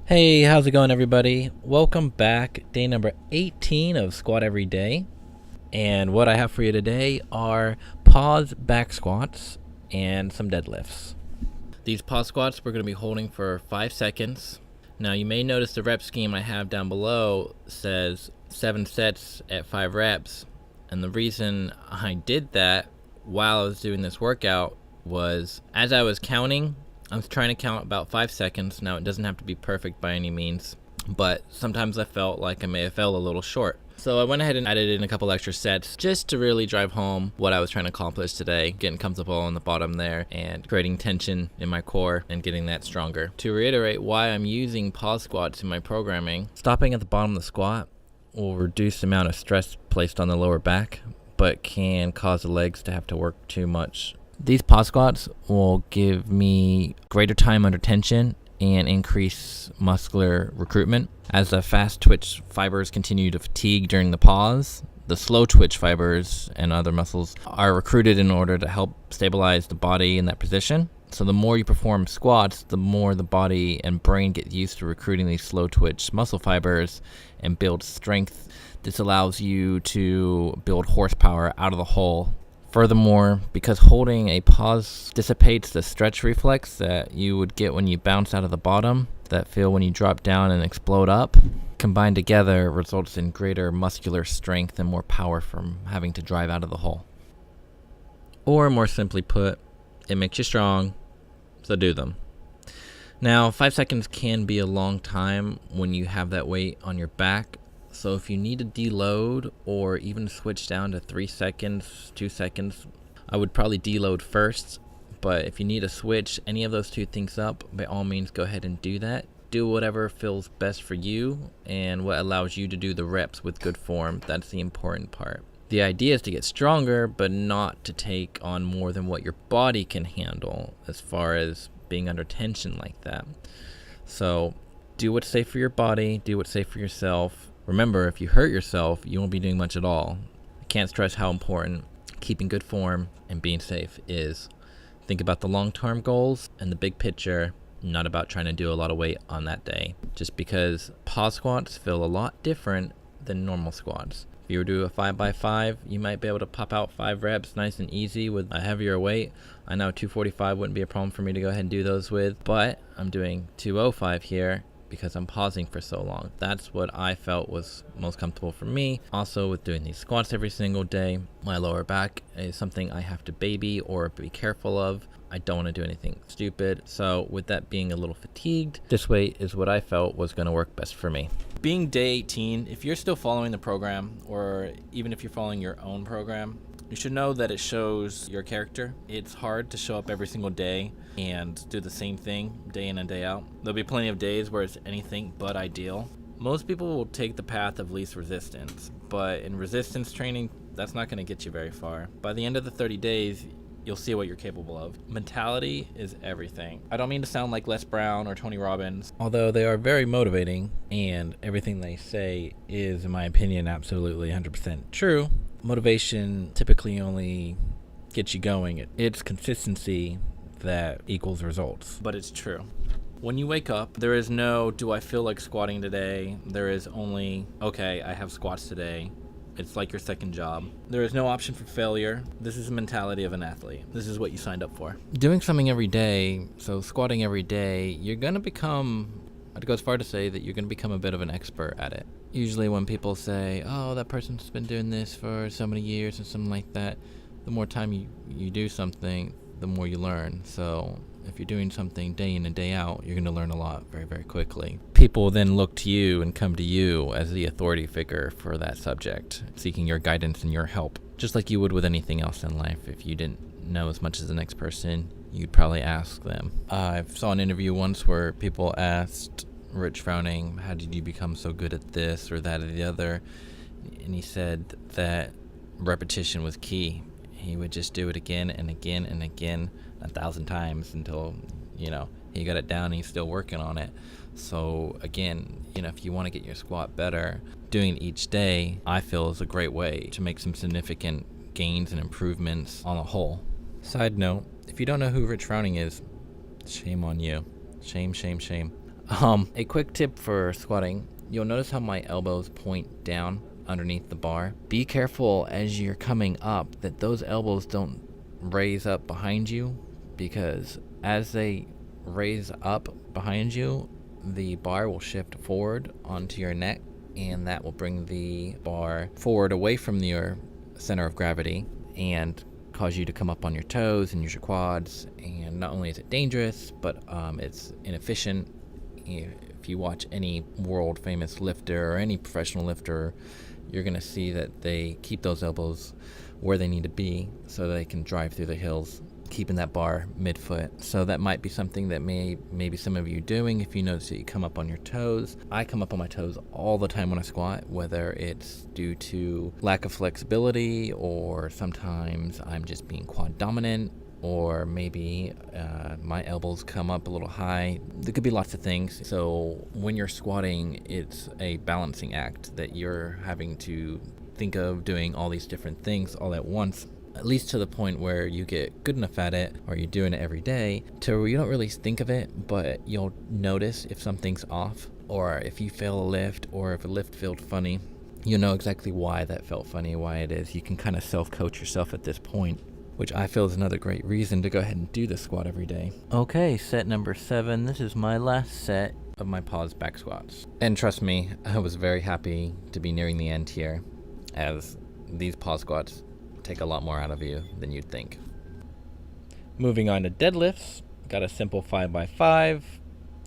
Hey, how's it going, everybody? Welcome back. Day number 18 of Squat Every Day. And what I have for you today are pause back squats and some deadlifts. These pause squats we're going to be holding for 5 seconds. Now, you may notice the rep scheme I have down below says 7 sets at 5 reps. And the reason I did that while I was doing this workout was as I was counting, I was trying to count about 5 seconds. Now, it doesn't have to be perfect by any means, but sometimes I felt like I may have fell a little short. So I went ahead and added in a couple extra sets just to really drive home what I was trying to accomplish today, getting comfortable on the bottom there and creating tension in my core and getting that stronger. To reiterate why I'm using pause squats in my programming, stopping at the bottom of the squat will reduce the amount of stress placed on the lower back, but can cause the legs to have to work too much. These pause squats will give me greater time under tension and increase muscular recruitment. As the fast twitch fibers continue to fatigue during the pause, the slow twitch fibers and other muscles are recruited in order to help stabilize the body in that position. So the more you perform squats, the more the body and brain get used to recruiting these slow twitch muscle fibers and build strength. This allows you to build horsepower out of the hole. Furthermore, because holding a pause dissipates the stretch reflex that you would get when you bounce out of the bottom, that feel when you drop down and explode up, combined together results in greater muscular strength and more power from having to drive out of the hole. Or more simply put, it makes you strong, so do them. Now, 5 seconds can be a long time when you have that weight on your back. So if you need to deload or even switch down to 3 seconds, 2 seconds, I would probably deload first. But if you need to switch any of those two things up, by all means, go ahead and do that. Do whatever feels best for you and what allows you to do the reps with good form. That's the important part. The idea is to get stronger, but not to take on more than what your body can handle as far as being under tension like that. So do what's safe for your body, do what's safe for yourself. Remember, if you hurt yourself, you won't be doing much at all. I can't stress how important keeping good form and being safe is. Think about the long-term goals and the big picture, not about trying to do a lot of weight on that day. Just because pause squats feel a lot different than normal squats. If you were to do a 5x5, you might be able to pop out 5 reps nice and easy with a heavier weight. I know 245 wouldn't be a problem for me to go ahead and do those with, but I'm doing 205 here because I'm pausing for so long. That's what I felt was most comfortable for me. Also, with doing these squats every single day, my lower back is something I have to baby or be careful of. I don't want to do anything stupid. So with that being a little fatigued, this weight is what I felt was going to work best for me. Being day 18, if you're still following the program, or even if you're following your own program, you should know that it shows your character. It's hard to show up every single day and do the same thing day in and day out. There'll be plenty of days where it's anything but ideal. Most people will take the path of least resistance, but in resistance training, that's not going to get you very far. By the end of the 30 days, you'll see what you're capable of. Mentality is everything. I don't mean to sound like Les Brown or Tony Robbins, although they are very motivating and everything they say is, in my opinion, absolutely 100% true. Motivation typically only gets you going. It's consistency that equals results, but it's true. When you wake up, there is no, do I feel like squatting today? There is only, okay, I have squats today. It's like your second job. There is no option for failure. This is the mentality of an athlete. This is what you signed up for. Doing something every day, so squatting every day, you're going to become, I'd go as far to say that you're going to become a bit of an expert at it. Usually when people say, oh, that person's been doing this for so many years and something like that, the more time you do something, the more you learn. So if you're doing something day in and day out, you're going to learn a lot very, very quickly. People then look to you and come to you as the authority figure for that subject, seeking your guidance and your help, just like you would with anything else in life. If you didn't know as much as the next person, you'd probably ask them. I saw an interview once where people asked Rich Frowning, how did you become so good at this or that or the other? And he said that repetition was key. He would just do it again and again and again 1,000 times until, he got it down and he's still working on it. So again, if you want to get your squat better, doing it each day, I feel is a great way to make some significant gains and improvements on the whole. Side note, if you don't know who Rich Frowning is, shame on you. Shame, shame, shame. A quick tip for squatting. You'll notice how my elbows point down underneath the bar. Be careful as you're coming up that those elbows don't raise up behind you, because as they raise up behind you, the bar will shift forward onto your neck, and that will bring the bar forward away from your center of gravity and cause you to come up on your toes and use your quads. And not only is it dangerous, but it's inefficient. If you watch any world famous lifter or any professional lifter, you're going to see that they keep those elbows where they need to be so they can drive through the hills, keeping that bar midfoot. So that might be something that maybe some of you doing if you notice that you come up on your toes. I come up on my toes all the time when I squat, whether it's due to lack of flexibility, or sometimes I'm just being quad dominant, or maybe my elbows come up a little high. There could be lots of things. So when you're squatting, it's a balancing act that you're having to think of doing all these different things all at once, at least to the point where you get good enough at it, or you're doing it every day, to where you don't really think of it, but you'll notice if something's off, or if you fail a lift, or if a lift felt funny. You'll know exactly why that felt funny, why it is. You can kind of self-coach yourself at this point, which I feel is another great reason to go ahead and do the squat every day. Okay, set number 7. This is my last set of my pause back squats. And trust me, I was very happy to be nearing the end here, as these pause squats take a lot more out of you than you'd think. Moving on to deadlifts, got a simple 5x5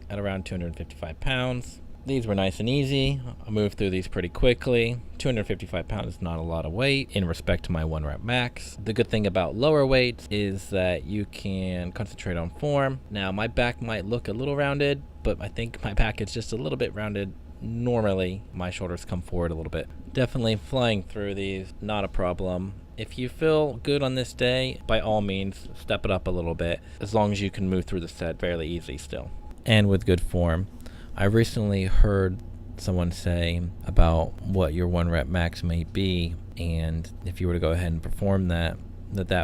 at around 255 pounds. These were nice and easy. I moved through these pretty quickly. 255 pounds is not a lot of weight in respect to my 1 rep max. The good thing about lower weights is that you can concentrate on form. Now, my back might look a little rounded, but I think my back is just a little bit rounded. Normally, my shoulders come forward a little bit. Definitely flying through these, not a problem. If you feel good on this day, by all means, step it up a little bit, as long as you can move through the set fairly easily still, and with good form. I recently heard someone say about what your 1 rep max may be, and if you were to go ahead and perform that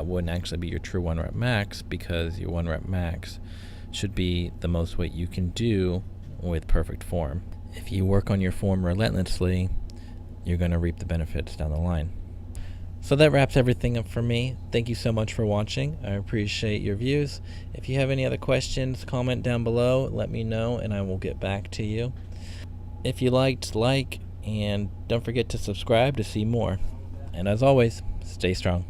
wouldn't actually be your true 1 rep max, because your 1 rep max should be the most weight you can do with perfect form. If you work on your form relentlessly, you're going to reap the benefits down the line. So that wraps everything up for me. Thank you so much for watching. I appreciate your views. If you have any other questions, comment down below. Let me know and I will get back to you. If you liked, like, and don't forget to subscribe to see more. And as always, stay strong.